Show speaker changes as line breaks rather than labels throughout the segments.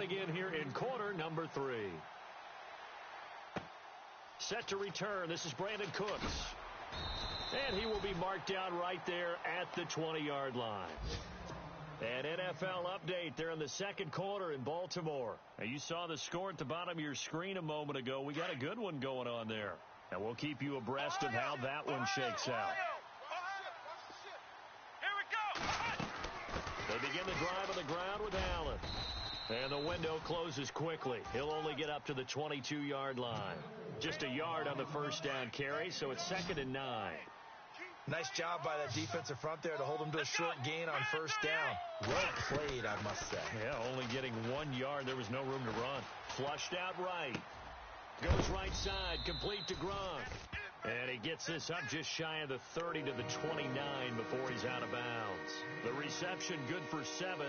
begin here in quarter number 3. Set to return. This is Brandon Cooks. And he will be marked down right there at the 20-yard line. An NFL update there in the second quarter in Baltimore. Now, you saw the score at the bottom of your screen a moment ago. We got a good one going on there. And we'll keep you abreast of how that one shakes out.
Here we go.
They begin the drive on the ground with Allen. And the window closes quickly. He'll only get up to the 22-yard line. Just a yard on the first down carry, so it's 2nd and 9.
Nice job by that defensive front there to hold them to a short gain on first down. Well played, I must say.
Yeah, only getting 1 yard. There was no room to run. Flushed out right. Goes right side, complete to Gronk. And he gets this up just shy of the 30 to the 29 before he's out of bounds. The reception good for 7.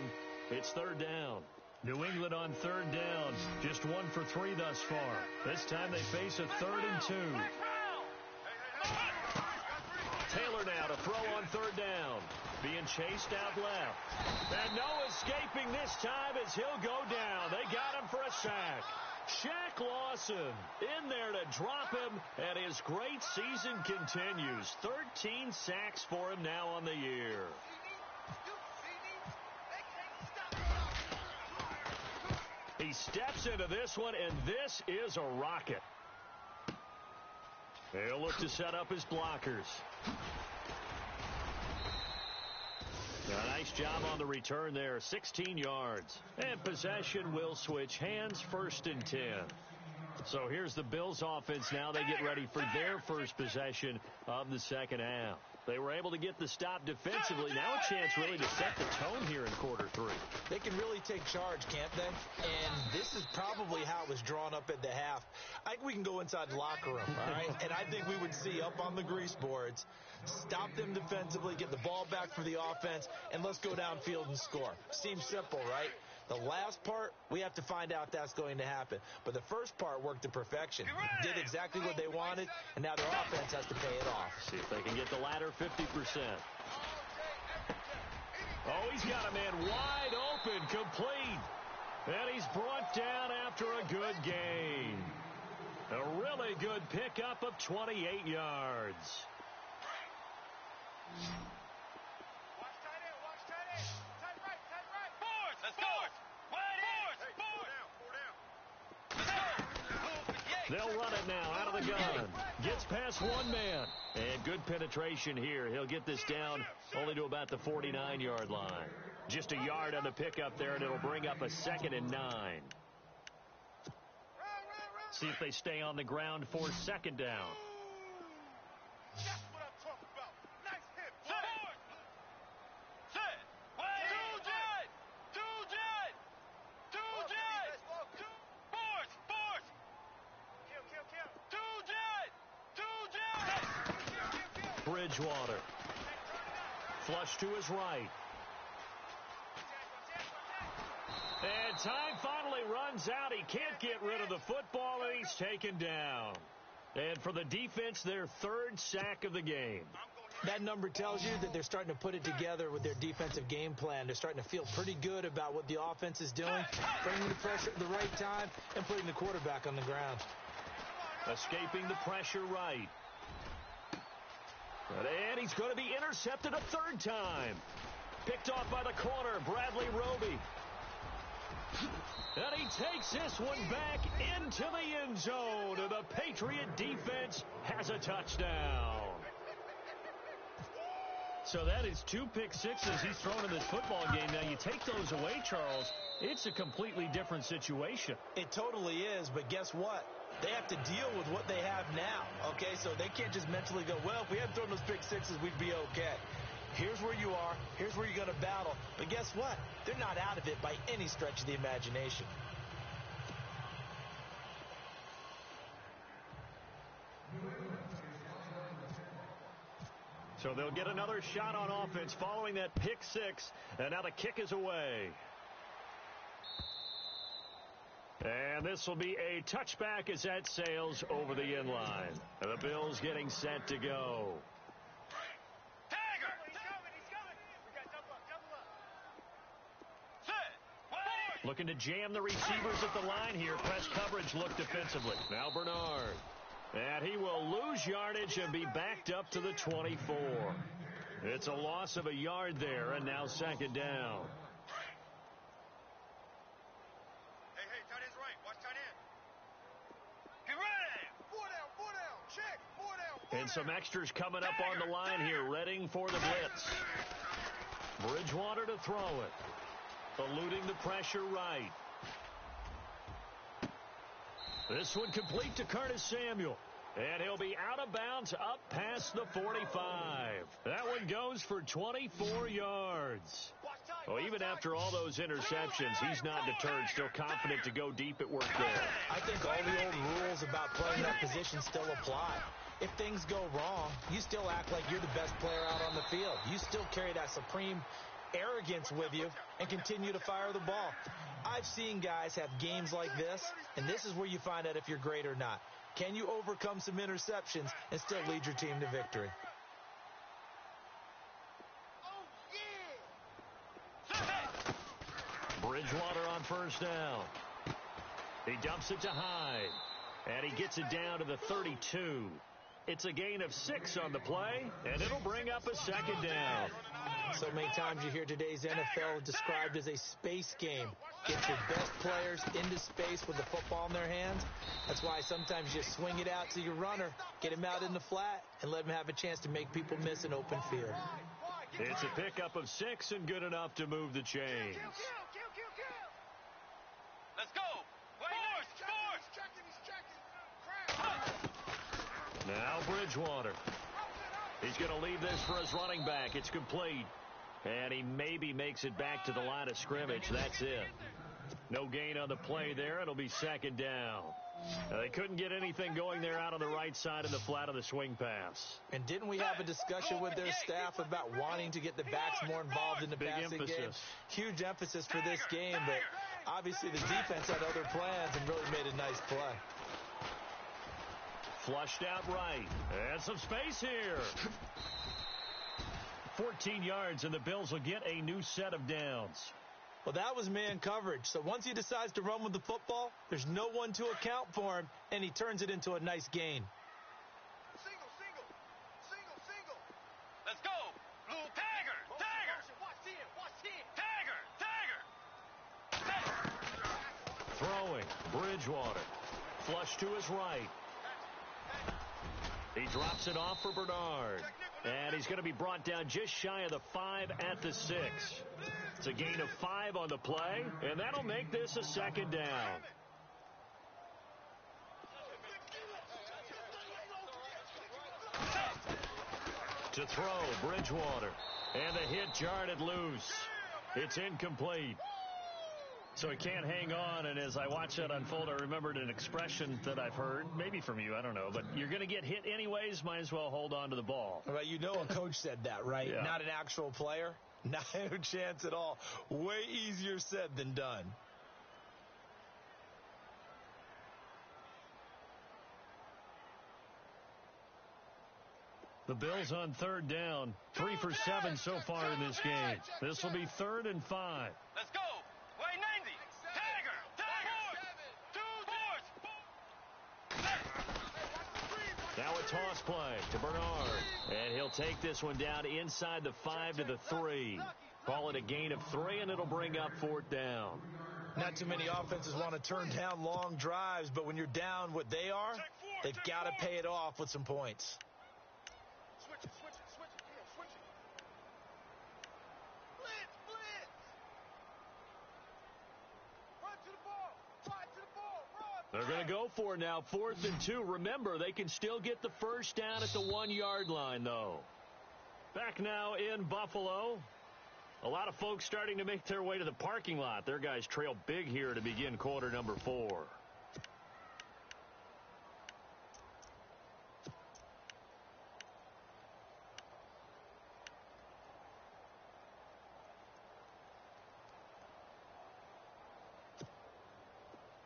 It's 3rd down. New England on 3rd down. Just 1 for 3 thus far. This time they face a 3rd and 2. Taylor now to throw on 3rd down. Being chased out left. And no escaping this time as he'll go down. They got him for a sack. Shaq Lawson in there to drop him, and his great season continues. 13 sacks for him now on the year. He steps into this one, and this is a rocket. He'll look to set up his blockers. A nice job on the return there, 16 yards. And possession will switch hands, 1st and 10. So here's the Bills offense now. They get ready for their first possession of the second half. They were able to get the stop defensively. Now a chance really to set the tone here in quarter 3.
They can really take charge, can't they? And this is probably how it was drawn up at the half. I think we can go inside the locker room, all right? And I think we would see up on the grease boards, stop them defensively, get the ball back for the offense, and let's go downfield and score. Seems simple, right? The last part, we have to find out that's going to happen. But the first part worked to perfection. Did exactly what they wanted, and now their offense has to pay it off.
See if they can get the latter 50%. Oh, he's got a man wide open, complete. And he's brought down after a good gain. A really good pickup of 28 yards. They'll run it now out of the gun. Gets past one man. And good penetration here. He'll get this down only to about the 49-yard line. Just a yard on the pickup there, and it'll bring up a 2nd and 9. See if they stay on the ground for 2nd down.
That's what I'm talking about. Nice hit.
Bridgewater. Flush to his right. And time finally runs out. He can't get rid of the football, and he's taken down. And for the defense, their 3rd sack of the game.
That number tells you that they're starting to put it together with their defensive game plan. They're starting to feel pretty good about what the offense is doing, bringing the pressure at the right time, and putting the quarterback on the ground.
Escaping the pressure right. And he's going to be intercepted a 3rd time. Picked off by the corner, Bradley Roby. And he takes this one back into the end zone. And the Patriot defense has a touchdown. So that is 2 pick sixes he's thrown in this football game. Now, you take those away, Charles, it's a completely different situation.
It totally is, but guess what? They have to deal with what they have now, okay? So they can't just mentally go, well, if we hadn't thrown those pick sixes, we'd be okay. Here's where you are. Here's where you're going to battle. But guess what? They're not out of it by any stretch of the imagination.
So they'll get another shot on offense following that pick six. And now the kick is away. And this will be a touchback as that sails over the end line. And the Bills getting set to go. Looking to jam the receivers at the line here. Press coverage look defensively. Now Bernard. And he will lose yardage and be backed up to the 24. It's a loss of a yard there, and now second down.
Hey, tight end's right. Watch tight end. Get ready. Four down. Check. Four down.
And some extras coming up on the line here, readying for the blitz. Bridgewater to throw it. Eluding the pressure right. This one complete to Curtis Samuel. And he'll be out of bounds up past the 45. That one goes for 24 yards. Well, even after all those interceptions, he's not deterred, still confident to go deep at work there.
I think all the old rules about playing that position still apply. If things go wrong, you still act like you're the best player out on the field. You still carry that supreme arrogance with you and continue to fire the ball. I've seen guys have games like this, and this is where you find out if you're great or not. Can you overcome some interceptions and still lead your team to victory?
Bridgewater on first down. He dumps it to Hyde, and he gets it down to the 32. It's a gain of 6 on the play, and it'll bring up a second down.
So many times you hear today's NFL described as a space game. Get your best players into space with the football in their hands. That's why sometimes you swing it out to your runner, get him out in the flat, and let him have a chance to make people miss an open field.
It's a pickup of 6 and good enough to move the chains.
Let's go.
Now Bridgewater. He's going to leave this for his running back. It's complete. And he maybe makes it back to the line of scrimmage. That's it. No gain on the play there. It'll be second down. They couldn't get anything going there out on the right side of the flat of the swing pass.
And didn't we have a discussion with their staff about wanting to get the backs more involved in the passing game? Huge emphasis for this game, but obviously the defense had other plans and really made a nice play.
Flushed out right. And some space here. 14 yards, and the Bills will get a new set of downs.
Well, that was man coverage. So once he decides to run with the football, there's no one to account for him, and he turns it into a nice gain.
Single. Let's go. Blue Tiger. Watch 10.
Throwing. Bridgewater. Flush to his right. He drops it off for Bernard. And he's going to be brought down just shy of the 5 at the 6. It's a gain of 5 on the play, and that'll make this a second down. To throw, Bridgewater. And the hit jarred loose. It's incomplete. So he can't hang on, and as I watch that unfold, I remembered an expression that I've heard, maybe from you, I don't know, but you're going to get hit anyways, might as well hold on to the ball.
Well, you know a coach said that, right?
Yeah.
Not an actual player. Not a chance at all. Way easier said than done.
The Bills on third down, 3 for 7 so far in this game. This will be 3rd and 5.
Let's go. Way 90. Tiger.
Now a toss play to Bernard. And he'll take this one down inside the 5 to the 3. Call it a gain of 3, and it'll bring up 4th down.
Not too many offenses want to turn down long drives, but when you're down what they are, they've got to pay it off with some points.
Switch it. Blitz. Run to the ball. Run.
They're going to go for it now, 4th and 2. Remember, they can still get the first down at the 1-yard line, though. Back now in Buffalo. A lot of folks starting to make their way to the parking lot. Their guys trail big here to begin quarter number 4.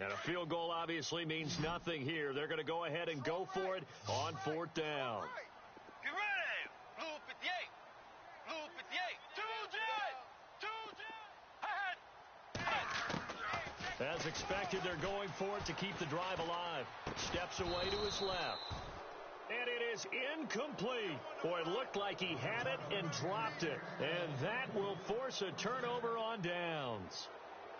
And a field goal obviously means nothing here. They're going to go ahead and go for it on 4th down.
Get ready. Blue 58. Blue 58. 2 Jet. Head.
expected, they're going for it to keep the drive alive. Steps away to his left. And it is incomplete. Boy, it looked like he had it and dropped it. And that will force a turnover on downs.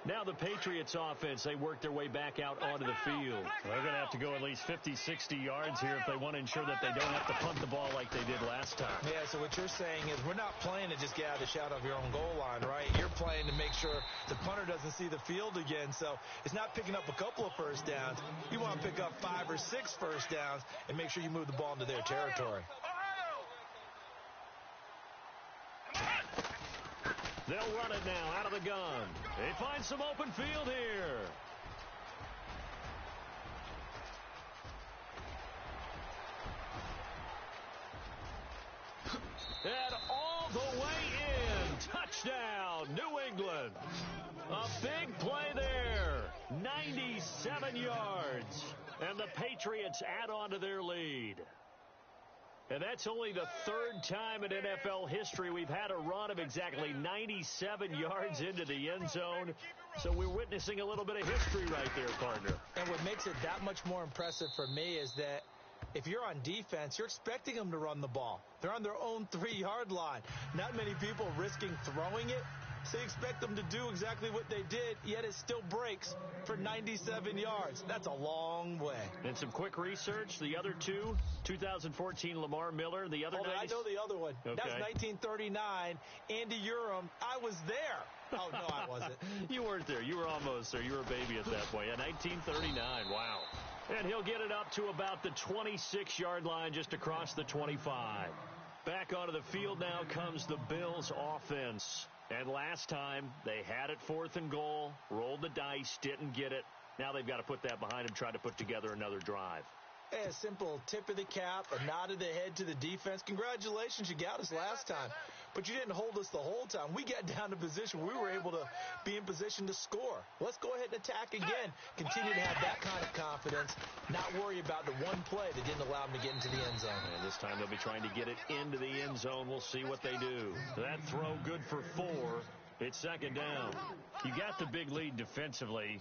Now the Patriots offense, they work their way back out onto the field. They're going to have to go at least 50, 60 yards here if they want to ensure that they don't have to punt the ball like they did last time.
Yeah, so what you're saying is we're not playing to just get out of the shadow of your own goal line, right? You're playing to make sure the punter doesn't see the field again. So it's not picking up a couple of first downs. You want to pick up 5 or 6 first downs and make sure you move the ball into their territory.
They'll run it now out of the gun. They find some open field here. And all the way in. Touchdown, New England. A big play there. 97 yards. And the Patriots add on to their lead. And that's only the 3rd time in NFL history we've had a run of exactly 97 yards into the end zone. So we're witnessing a little bit of history right there, partner.
And what makes it that much more impressive for me is that if you're on defense, you're expecting them to run the ball. They're on their own 3-yard line. Not many people risking throwing it. So you expect them to do exactly what they did, yet it still breaks for 97 yards. That's a long way.
And some quick research. The other two, 2014 Lamar Miller. The other
I know the other one.
Okay.
That was 1939. Andy Urim. I was there. Oh, no, I wasn't.
You weren't there. You were almost there. You were a baby at that point. Yeah, 1939. Wow. And he'll get it up to about the 26-yard line just across the 25. Back onto the field now comes the Bills offense. And last time, they had it 4th and goal, rolled the dice, didn't get it. Now they've got to put that behind them, try to put together another drive.
A simple tip of the cap, a nod of the head to the defense. Congratulations, you got us last time. But you didn't hold us the whole time. We got down to position. We were able to be in position to score. Let's go ahead and attack again. Continue to have that kind of confidence. Not worry about the one play that didn't allow them to get into the end zone.
And this time they'll be trying to get it into the end zone. We'll see what they do. That throw good for 4. It's 2nd down. You got the big lead defensively,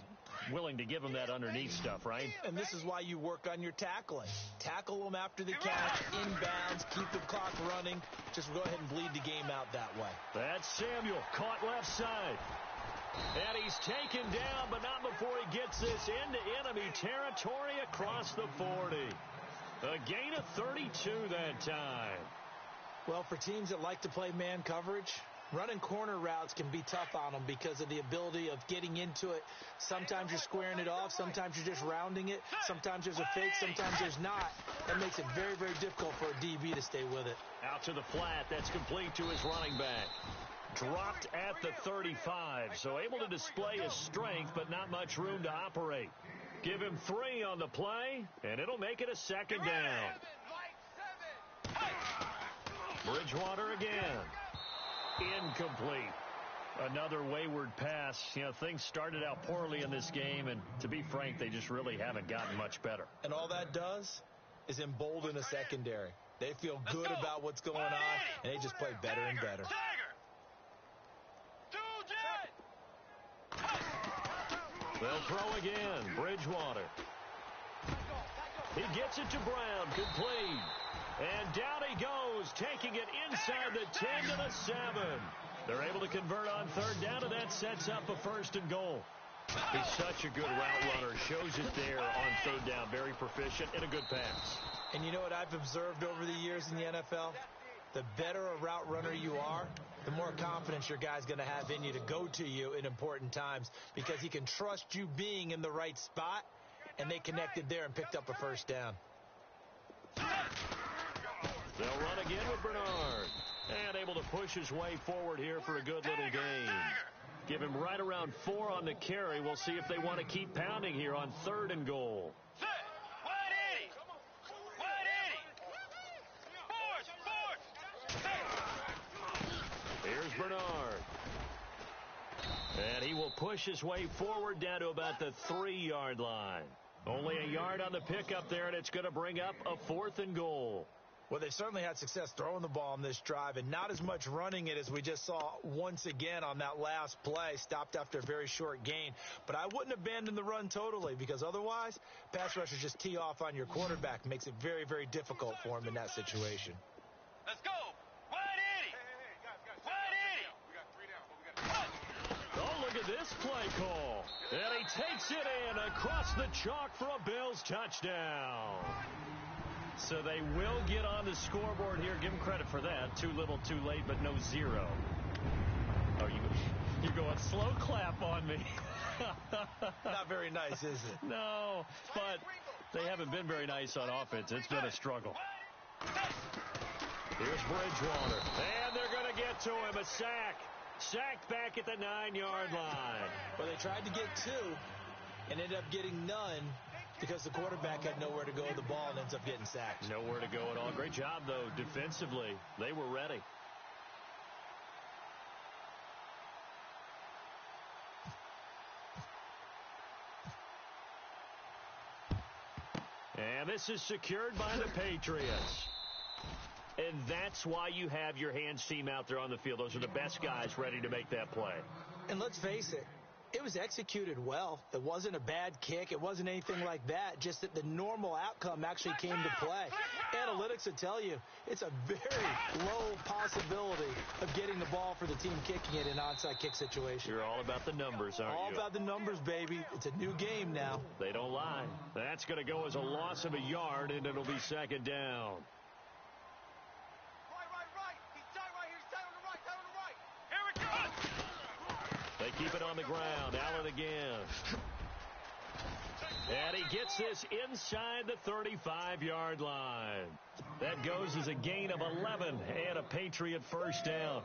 willing to give them that underneath stuff, right?
And this is why you work on your tackling. Tackle them after the catch, inbounds, keep the clock running. Just go ahead and bleed the game out that way.
That's Samuel, caught left side. And he's taken down, but not before he gets this into enemy territory across the 40. A gain of 32 that time.
Well, for teams that like to play man coverage, running corner routes can be tough on them because of the ability of getting into it. Sometimes you're squaring it off. Sometimes you're just rounding it. Sometimes there's a fake. Sometimes there's not. That makes it very, very difficult for a DB to stay with it.
Out to the flat. That's complete to his running back. Dropped at the 35. So able to display his strength, but not much room to operate. Give him 3 on the play, and it'll make it a 2nd down. Bridgewater again. Incomplete. Another wayward pass. You know, things started out poorly in this game, and to be frank, they just really haven't gotten much better.
And all that does is embolden a secondary. They feel good about what's going on, and they just play better and better.
They'll throw again. Bridgewater. He gets it to Brown. Complete. And down he goes, taking it inside the 10 to the 7. They're able to convert on 3rd down, and that sets up a 1st and goal. He's such a good route runner. Shows it there on 3rd down. Very proficient and a good pass.
And you know what I've observed over the years in the NFL? The better a route runner you are, the more confidence your guy's going to have in you to go to you in important times because he can trust you being in the right spot, and they connected there and picked up a 1st down.
They'll run again with Bernard. And able to push his way forward here for a good little gain. Give him right around 4 on the carry. We'll see if they want to keep pounding here on 3rd and goal. Here's Bernard. And he will push his way forward down to about the 3-yard line. Only a yard on the pickup there, and it's going to bring up a 4th and goal.
Well, they've certainly had success throwing the ball on this drive and not as much running it as we just saw once again on that last play, stopped after a very short gain. But I wouldn't abandon the run totally because otherwise, pass rushers just tee off on your quarterback. Makes it very, very difficult for him in that situation.
Let's go. Wide 80. Hey, guys. Wide 80. We got 3 down, but we got 2.
Oh, look at this play call. And he takes it in across the chalk for a Bills touchdown. So they will get on the scoreboard here. Give them credit for that. Too little, too late, but no 0. Oh, you're going slow clap on me.
Not very nice, is it?
No, but they haven't been very nice on offense. It's been a struggle. Here's Bridgewater. And they're going to get to him. A sack. Sacked back at the 9-yard line.
Well, they tried to get 2 and ended up getting none because the quarterback had nowhere to go with the ball and ends up getting sacked.
Nowhere to go at all. Great job, though, defensively. They were ready. And this is secured by the Patriots. And that's why you have your hands team out there on the field. Those are the best guys ready to make that play.
And let's face it, it was executed well. It wasn't a bad kick. It wasn't anything like that. Just that the normal outcome actually came to play. Analytics will tell you it's a very low possibility of getting the ball for the team kicking it in an onside kick situation.
You're all about the numbers, aren't you?
All about the numbers, baby. It's a new game now.
They don't lie. That's going to go as a loss of a yard, and it'll be second down.
Right. He's tight right here. He's tight on the right. Here it goes.
They keep it on the ground. Allen again. And he gets this inside the 35-yard line. That goes as a gain of 11 and a Patriot first down.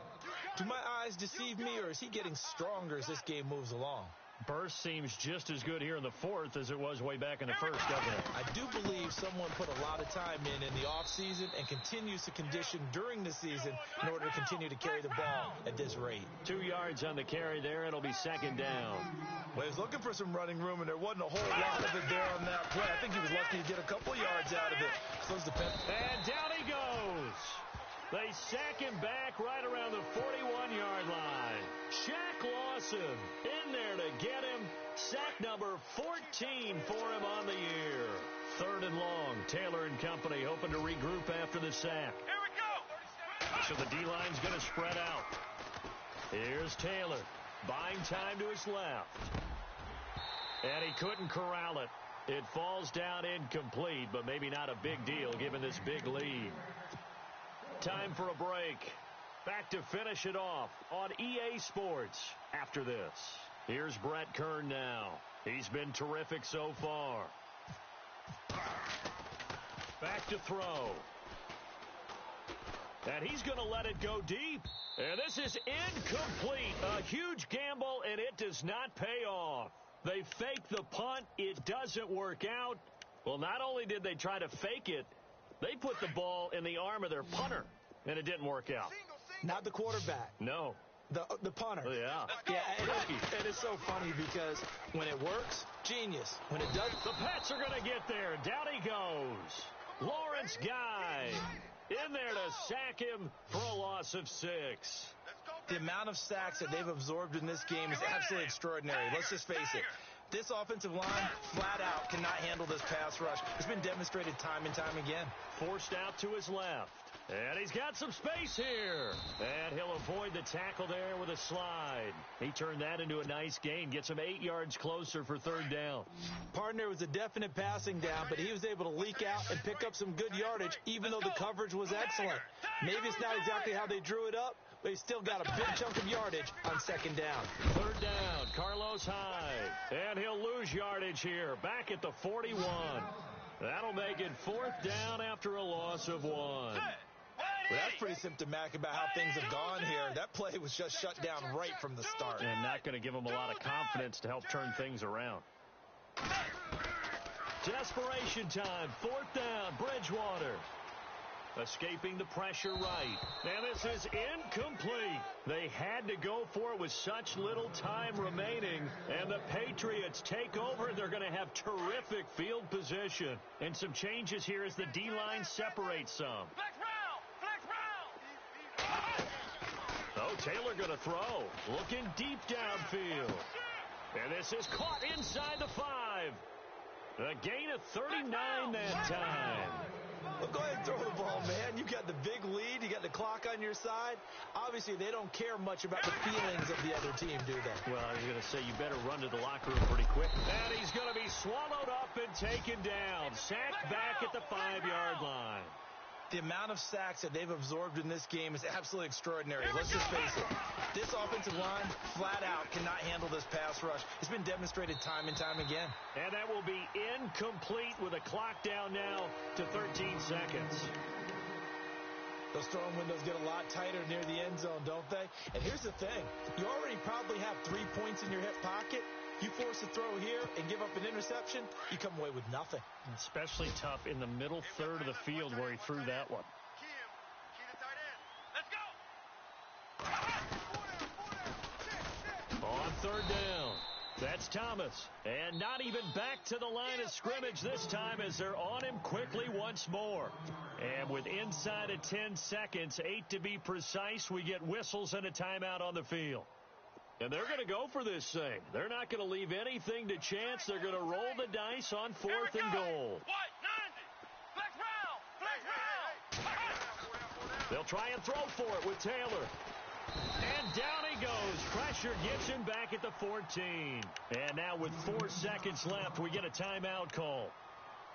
Do my eyes deceive me, or is he getting stronger as this game moves along?
Burst seems just as good here in the fourth as it was way back in the first, doesn't it?
I do believe someone put a lot of time in the offseason and continues to condition during the season in order to continue to carry the ball at this rate.
2 yards on the carry there. It'll be second down.
Well, he was looking for some running room, and there wasn't a whole lot of it there on that play. I think he was lucky to get a couple yards out of it.
And down he goes. They sack him back right around the 41-yard line. Shaq Lawson in there to get him. Sack number 14 for him on the year. Third and long. Taylor and company hoping to regroup after the sack.
Here we go.
So the D-line's going to spread out. Here's Taylor. Buying time to his left. And he couldn't corral it. It falls down incomplete, but maybe not a big deal given this big lead. Time for a break. Back to finish it off on EA Sports after this. Here's Brett Kern now. He's been terrific so far. Back to throw. And he's going to let it go deep. And this is incomplete. A huge gamble, and it does not pay off. They fake the punt. It doesn't work out. Well, not only did they try to fake it, they put the ball in the arm of their punter, and it didn't work out.
Not the quarterback.
No.
The punter.
Yeah.
Yeah, it is so funny because when it works, genius. When it doesn't.
The Pats are going to get there. Down he goes. Lawrence Guy in there to sack him for a loss of 6.
The amount of sacks that they've absorbed in this game is absolutely extraordinary. Let's just face it. This offensive line, flat out, cannot handle this pass rush. It's been demonstrated time and time again.
Forced out to his left. And he's got some space here. And he'll avoid the tackle there with a slide. He turned that into a nice gain. Gets him 8 yards closer for third down.
Partner was a definite passing down, but he was able to leak out and pick up some good yardage, even though the coverage was excellent. Maybe it's not exactly how they drew it up, but he still got a big chunk of yardage on second down.
Third down, Carlos Hyde. And he'll lose yardage here, back at the 41. That'll make it fourth down after a loss of 1.
Well, that's pretty symptomatic about how things have gone here. That play was just shut down right from the start.
And not going to give them a lot of confidence to help turn things around. Desperation time, fourth down, Bridgewater. Escaping the pressure right. And this is incomplete. They had to go for it with such little time remaining. And the Patriots take over. They're going to have terrific field position. And some changes here as the D-line separates some. Taylor going to throw. Looking deep downfield. And this is caught inside the 5. A gain of 39 that time.
Well, go ahead and throw the ball, man. You got the big lead. You got the clock on your side. Obviously, they don't care much about the feelings of the other team, do they?
Well, I was going to say you better run to the locker room pretty quick. And he's going to be swallowed up and taken down. Sacked back at the 5-yard line.
The amount of sacks that they've absorbed in this game is absolutely extraordinary. Let's just face it. This offensive line, flat out, cannot handle this pass rush. It's been demonstrated time and time again.
And that will be incomplete with a clock down now to 13 seconds.
Those throwing windows get a lot tighter near the end zone, don't they? And here's the thing. You already probably have 3 points in your hip pocket. You force a throw here and give up an interception, you come away with nothing.
Especially tough in the middle third of the field where he threw that one. On third down, that's Thomas. And not even back to the line of scrimmage this time as they're on him quickly once more. And with inside of 10 seconds, 8 to be precise, we get whistles and a timeout on the field. And they're going to go for this thing. They're not going to leave anything to chance. They're going to roll the dice on 4th and goal. They'll try and throw for it with Taylor. And down he goes. Pressure gets him back at the 14. And now with 4 seconds left, we get a timeout call.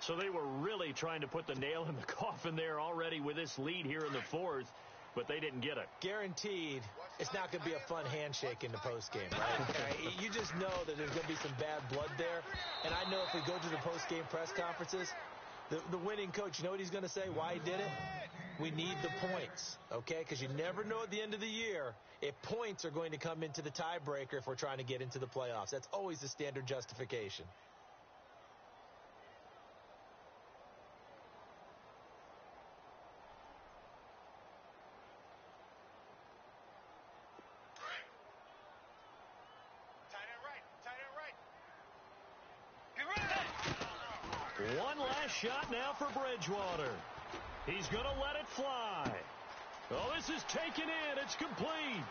So they were really trying to put the nail in the coffin there already with this lead here in the 4th. But they didn't get it.
Guaranteed, it's not going to be a fun handshake in the postgame, right? You just know that there's going to be some bad blood there. And I know if we go to the postgame press conferences, the winning coach, you know what he's going to say, why he did it? We need the points, okay? Because you never know at the end of the year if points are going to come into the tiebreaker if we're trying to get into the playoffs. That's always the standard justification.
One last shot now for Bridgewater. He's going to let it fly. Oh, this is taken in. It's complete.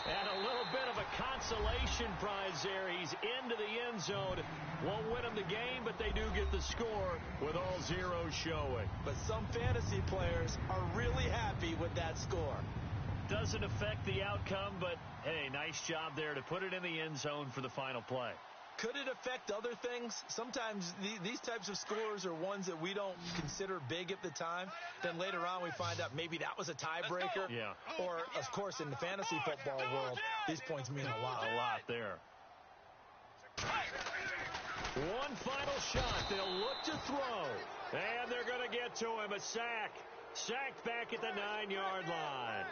And a little bit of a consolation prize there. He's into the end zone. Won't win him the game, but they do get the score with all zeros showing.
But some fantasy players are really happy with that score.
Doesn't affect the outcome, but, hey, nice job there to put it in the end zone for the final play.
Could it affect other things? Sometimes these types of scores are ones that we don't consider big at the time. Then later on we find out maybe that was a tiebreaker.
Yeah.
Or, of course, in the fantasy football world, these points mean a lot.
A lot there. One final shot. They'll look to throw. And they're going to get to him. A sack. Sacked back at the 9-yard line.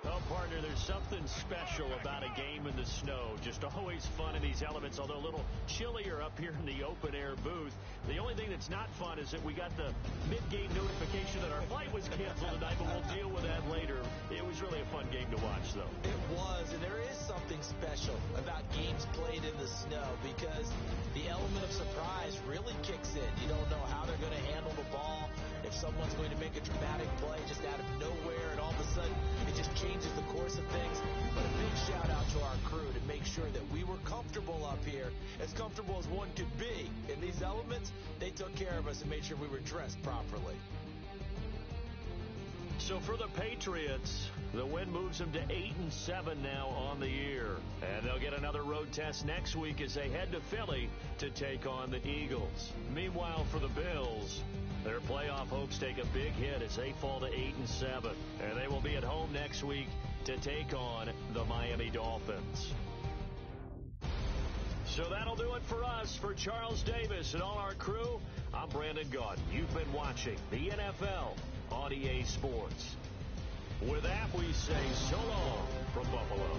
Oh, partner, there's something special about a game in the snow. Just always fun in these elements, although a little chillier up here in the open-air booth. The only thing that's not fun is that we got the mid-game notification that our flight was canceled tonight, but we'll deal with that later. It was really a fun game to watch, though.
It was, and there is something special about games played in the snow because the element of surprise really kicks in. You don't know how they're going to handle the ball, if someone's going to make a dramatic play just out of nowhere, and all of a sudden it just changes the course of things. But a big shout out to our crew to make sure that we were comfortable up here, as comfortable as one could be. In these elements, they took care of us and made sure we were dressed properly.
So for the Patriots, the win moves them to 8-7 now on the year. And they'll get another road test next week as they head to Philly to take on the Eagles. Meanwhile, for the Bills, their playoff hopes take a big hit as they fall to 8-7. And they will be at home next week to take on the Miami Dolphins. So that'll do it for us. For Charles Davis and all our crew, I'm Brandon Gaudin. You've been watching the NFL on EA Sports. With that, we say so long from Buffalo.